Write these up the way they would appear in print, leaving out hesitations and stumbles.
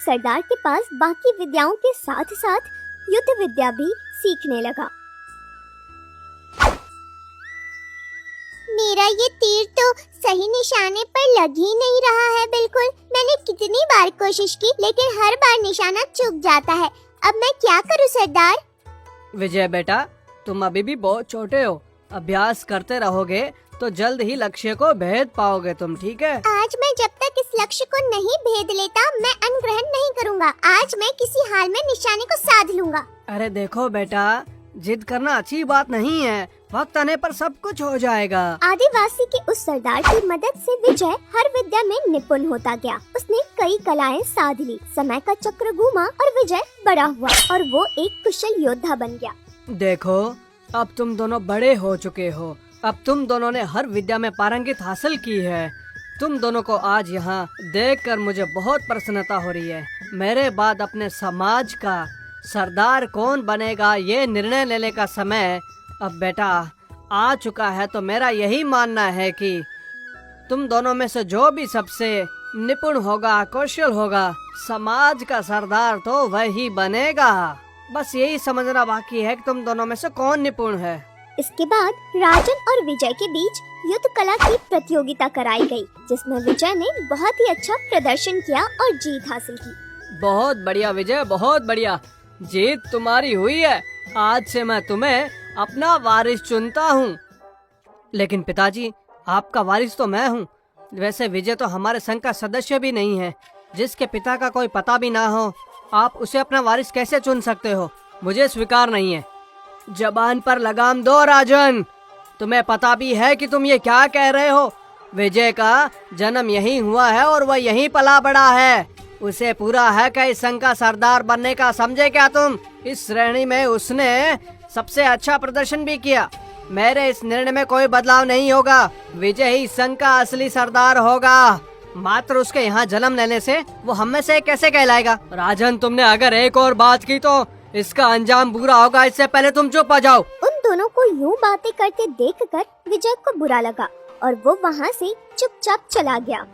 सरदार के पास बाकी विद्याओं के साथ साथ युद्ध विद्या भी सीखने लगा। मेरा ये तीर तो सही निशाने पर लग ही नहीं रहा है बिल्कुल। मैंने कितनी बार कोशिश की लेकिन हर बार निशाना चूक जाता है। अब मैं क्या करूं सरदार? विजय बेटा, तुम अभी भी बहुत छोटे हो। अभ्यास करते रहोगे तो जल्द ही लक्ष्य को भेद पाओगे तुम, ठीक है? आज मैं जब तक इस लक्ष्य को नहीं भेद लेता मैं अन्न ग्रहण नहीं करूंगा। आज मैं किसी हाल में निशाने को साध लूंगा। अरे देखो बेटा, जिद करना अच्छी बात नहीं है। वक्त आने पर सब कुछ हो जाएगा। आदिवासी के उस सरदार की मदद से विजय हर विद्या में निपुण होता गया। उसने कई कलाएं साध ली। समय का चक्र घूमा और विजय बड़ा हुआ और वो एक कुशल योद्धा बन गया। देखो, अब तुम दोनों बड़े हो चुके हो। अब तुम दोनों ने हर विद्या में पारंगत हासिल की है। तुम दोनों को आज यहाँ देखकर मुझे बहुत प्रसन्नता हो रही है। मेरे बाद अपने समाज का सरदार कौन बनेगा ये निर्णय लेने का समय अब बेटा आ चुका है। तो मेरा यही मानना है कि तुम दोनों में से जो भी सबसे निपुण होगा, कौशल होगा, समाज का सरदार तो वही बनेगा। बस यही समझना बाकी है कि तुम दोनों में से कौन निपुण है। इसके बाद राजन और विजय के बीच युद्ध कला की प्रतियोगिता कराई गई, जिसमें विजय ने बहुत ही अच्छा प्रदर्शन किया और जीत हासिल की। बहुत बढ़िया विजय, बहुत बढ़िया। जीत तुम्हारी हुई है। आज से मैं तुम्हें अपना वारिस चुनता हूँ। लेकिन पिताजी, आपका वारिस तो मैं हूँ। वैसे विजय तो हमारे संघ का सदस्य भी नहीं है। जिसके पिता का कोई पता भी ना हो, आप उसे अपना वारिस कैसे चुन सकते हो? मुझे स्वीकार नहीं है। जबान पर लगाम दो राजन। तुम्हें पता भी है कि तुम ये क्या कह रहे हो? विजय का जन्म यहीं हुआ है और वह यहीं पला बड़ा है। उसे पूरा है कि इस संघ का सरदार बनने का, समझे क्या तुम? इस श्रेणी में उसने सबसे अच्छा प्रदर्शन भी किया। मेरे इस निर्णय में कोई बदलाव नहीं होगा। विजय ही संघ का असली सरदार होगा। मात्र उसके यहाँ जन्म लेने से वो हम में से कैसे कहलाएगा? राजन, तुमने अगर एक और बात की तो इसका अंजाम बुरा होगा। इससे पहले तुम चुप हो जाओ। उन दोनों को यूं बातें करते देखकर विजय को बुरा लगा और वो वहाँ से चुपचाप चला गया।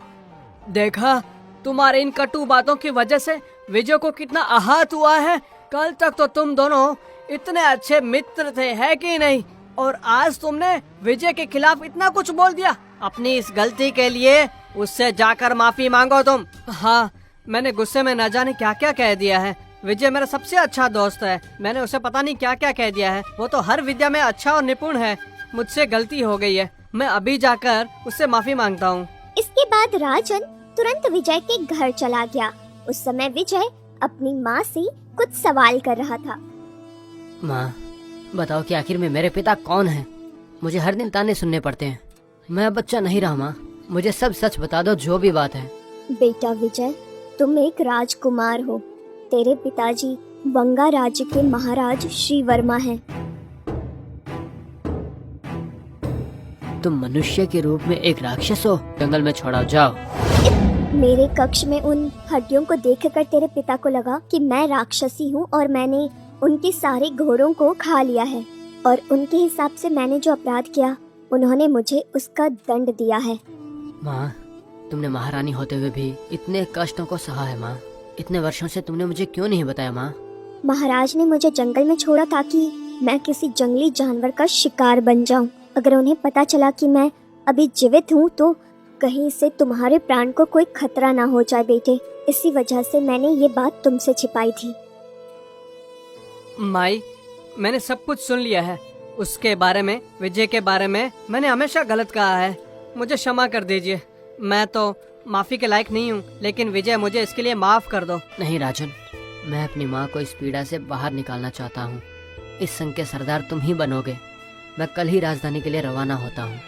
देखा, तुम्हारे इन कटु बातों की वजह से विजय को कितना आहत हुआ है। कल तक तो तुम दोनों इतने अच्छे मित्र थे, है कि नहीं? और आज तुमने विजय के खिलाफ इतना कुछ बोल दिया। अपनी इस गलती के लिए उससे जाकर माफी मांगो तुम। हाँ, मैंने गुस्से में न जाने क्या क्या कह दिया है। विजय मेरा सबसे अच्छा दोस्त है। मैंने उसे पता नहीं क्या क्या कह दिया है। वो तो हर विद्या में अच्छा और निपुण है। मुझसे गलती हो गई है। मैं अभी जाकर उससे माफी मांगता हूँ। इसके बाद राजन तुरंत विजय के घर चला गया। उस समय विजय अपनी माँ से कुछ सवाल कर रहा था। माँ, बताओ कि आखिर में मेरे पिता कौन हैं? मुझे हर दिन ताने सुनने पड़ते हैं। मैं बच्चा नहीं रहा माँ। मुझे सब सच बता दो, जो भी बात है। बेटा विजय, तुम एक राजकुमार हो। तेरे पिताजी बंगा राज्य के महाराज श्री वर्मा हैं। तुम मनुष्य के रूप में एक राक्षस हो। जंगल में छोड़ा जाओ। मेरे कक्ष में उन हड्डियों को देखकर तेरे पिता को लगा कि मैं राक्षसी हूँ और मैंने उनके सारे घोड़ों को खा लिया है और उनके हिसाब से मैंने जो अपराध किया उन्होंने मुझे उसका दंड दिया है। माँ, तुमने महारानी होते हुए भी इतने कष्टों को सहा है माँ। इतने वर्षों से तुमने मुझे क्यों नहीं बताया माँ? महाराज ने मुझे जंगल में छोड़ा ताकि मैं किसी जंगली जानवर का शिकार बन जाऊं। अगर उन्हें पता चला कि मैं अभी जीवित हूँ तो कहीं से तुम्हारे प्राण को कोई खतरा ना हो जाए बेटे। इसी वजह से मैंने ये बात तुमसे छिपाई थी। माई, मैंने सब कुछ सुन लिया है। उसके बारे में, विजय के बारे में मैंने हमेशा गलत कहा है। मुझे क्षमा कर दीजिए। मैं तो माफी के लायक नहीं हूँ, लेकिन विजय मुझे इसके लिए माफ कर दो। नहीं राजन, मैं अपनी माँ को इस पीड़ा से बाहर निकालना चाहता हूँ। इस संघ के सरदार तुम ही बनोगे। मैं कल ही राजधानी के लिए रवाना होता हूँ।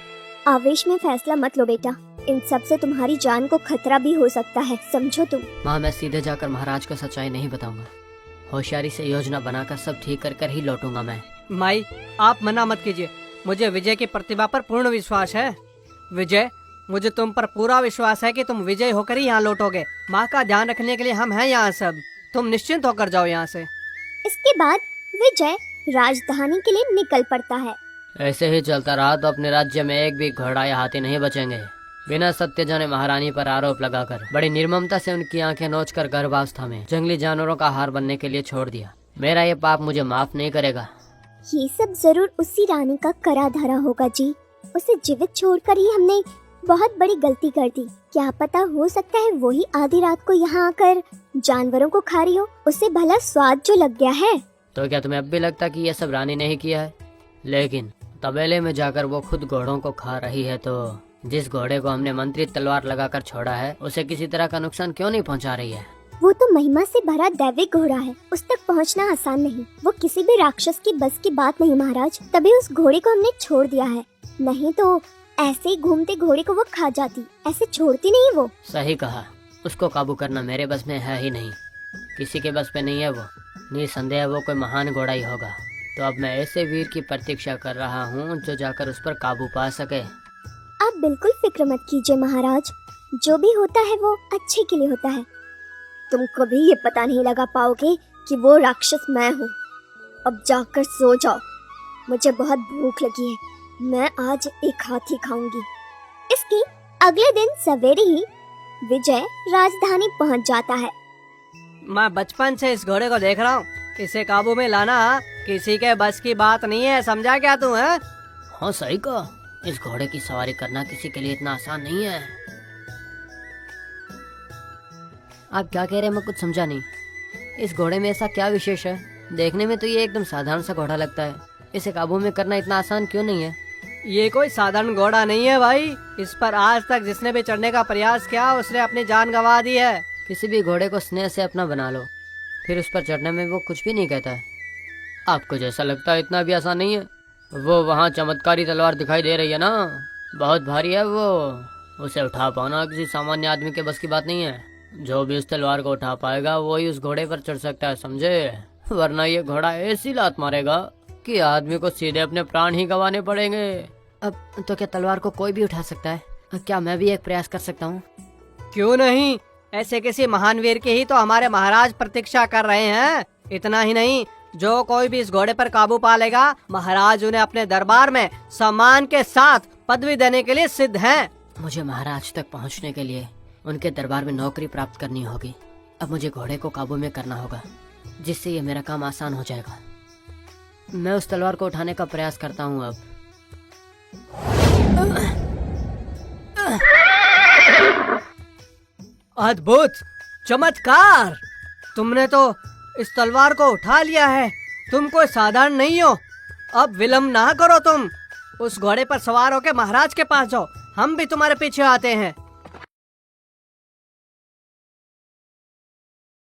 आवेश में फैसला मत लो बेटा। इन सब से तुम्हारी जान को खतरा भी हो सकता है, समझो तुम। माँ, मैं सीधे जाकर महाराज को सच्चाई नहीं बताऊंगा। होशियारी से योजना बनाकर सब ठीक कर कर ही लौटूंगा मैं। माई, आप मना मत कीजिए। मुझे विजय की प्रतिभा पर पूर्ण विश्वास है। विजय, मुझे तुम पर पूरा विश्वास है कि तुम विजय होकर ही यहाँ लौटोगे। माँ का ध्यान रखने के लिए हम हैं यहाँ सब। तुम निश्चिंत होकर जाओ यहाँ से। इसके बाद विजय राजधानी के लिए निकल पड़ता है। ऐसे ही चलता रहा तो अपने राज्य में एक भी घोड़ा या हाथी नहीं बचेंगे। बिना सत्य जाने महारानी पर आरोप लगाकर बड़ी निर्ममता से उनकी आंखें नोचकर गर्भावस्था में जंगली जानवरों का आहार बनने के लिए छोड़ दिया। मेरा ये पाप मुझे माफ नहीं करेगा। ये सब जरूर उसी रानी का करा धरा होगा जी। उसे जीवित छोड़कर ही हमने बहुत बड़ी गलती कर दी। क्या पता, हो सकता है वही आधी रात को यहाँ आकर जानवरों को खा रही हो। उसे भला स्वाद जो लग गया है। तो क्या तुम्हें अब भी लगता कि ये सब रानी ने ही किया है? लेकिन तबेले में जाकर वो खुद घोड़ों को खा रही है, तो जिस घोड़े को हमने मंत्रित तलवार लगाकर छोड़ा है उसे किसी तरह का नुकसान क्यों नहीं पहुंचा रही है? वो तो महिमा से भरा दैविक घोड़ा है, उस तक पहुंचना आसान नहीं। वो किसी भी राक्षस की बस की बात नहीं महाराज, तभी उस घोड़े को हमने छोड़ दिया है। नहीं तो ऐसे ही घूमते घोड़े को वो खा जाती, ऐसे छोड़ती नहीं वो। सही कहा, उसको काबू करना मेरे बस में है ही नहीं, किसी के बस पे नहीं है वो। निसंदेह वो कोई महान घोड़ा ही होगा। तो अब मैं ऐसे वीर की प्रतीक्षा कर रहा हूँ जो जाकर उस पर काबू पा सके। आप बिल्कुल फिक्र मत कीजिए महाराज, जो भी होता है वो अच्छे के लिए होता है। तुम कभी ये पता नहीं लगा पाओगे कि वो राक्षस मैं हूँ। अब जाकर सो जाओ, मुझे बहुत भूख लगी है। मैं आज एक हाथी खाऊंगी। इसके अगले दिन सवेरे ही विजय राजधानी पहुँच जाता है। मैं बचपन से इस घोड़े को देख रहा हूँ, इसे काबू में लाना किसी के बस की बात नहीं है, समझा क्या तू? है हाँ सही कहा, इस घोड़े की सवारी करना किसी के लिए इतना आसान नहीं है। आप क्या कह रहे हैं, मैं कुछ समझा नहीं। इस घोड़े में ऐसा क्या विशेष है? देखने में तो ये एकदम साधारण सा घोड़ा लगता है, इसे काबू में करना इतना आसान क्यों नहीं है? ये कोई साधारण घोड़ा नहीं है भाई। इस पर आज तक जिसने भी चढ़ने का प्रयास किया उसने अपनी जान गंवा दी है। किसी भी घोड़े को स्नेह से अपना बना लो, फिर उस पर चढ़ने में वो कुछ भी नहीं कहता है। आपको जैसा लगता है इतना भी आसान नहीं है। वो वहाँ चमत्कारी तलवार दिखाई दे रही है ना, बहुत भारी है वो। उसे उठा पाना किसी सामान्य आदमी के बस की बात नहीं है। जो भी उस तलवार को उठा पाएगा वो ही उस घोड़े पर चढ़ सकता है, समझे? वरना ये घोड़ा ऐसी लात मारेगा कि आदमी को सीधे अपने प्राण ही गंवाने पड़ेंगे। अब तो क्या तलवार को कोई भी उठा सकता है? क्या मैं भी एक प्रयास कर सकता हूँ? क्यों नहीं, ऐसे किसी महान वीर की ही तो हमारे महाराज प्रतीक्षा कर रहे हैं। इतना ही नहीं, जो कोई भी इस घोड़े पर काबू पा लेगा, महाराज उन्हें अपने दरबार में सम्मान के साथ पदवी देने के लिए सिद्ध हैं। मुझे महाराज तक पहुंचने के लिए उनके दरबार में नौकरी प्राप्त करनी होगी। अब मुझे घोड़े को काबू में करना होगा, जिससे ये मेरा काम आसान हो जाएगा। मैं उस तलवार को उठाने का प्रयास करता हूँ। अब अद्भुत, चमत्कार! तुमने तो इस तलवार को उठा लिया है। तुम कोई साधारण नहीं हो। अब विलम्ब ना करो, तुम उस घोड़े पर सवार होकर महाराज के पास जाओ। हम भी तुम्हारे पीछे आते हैं।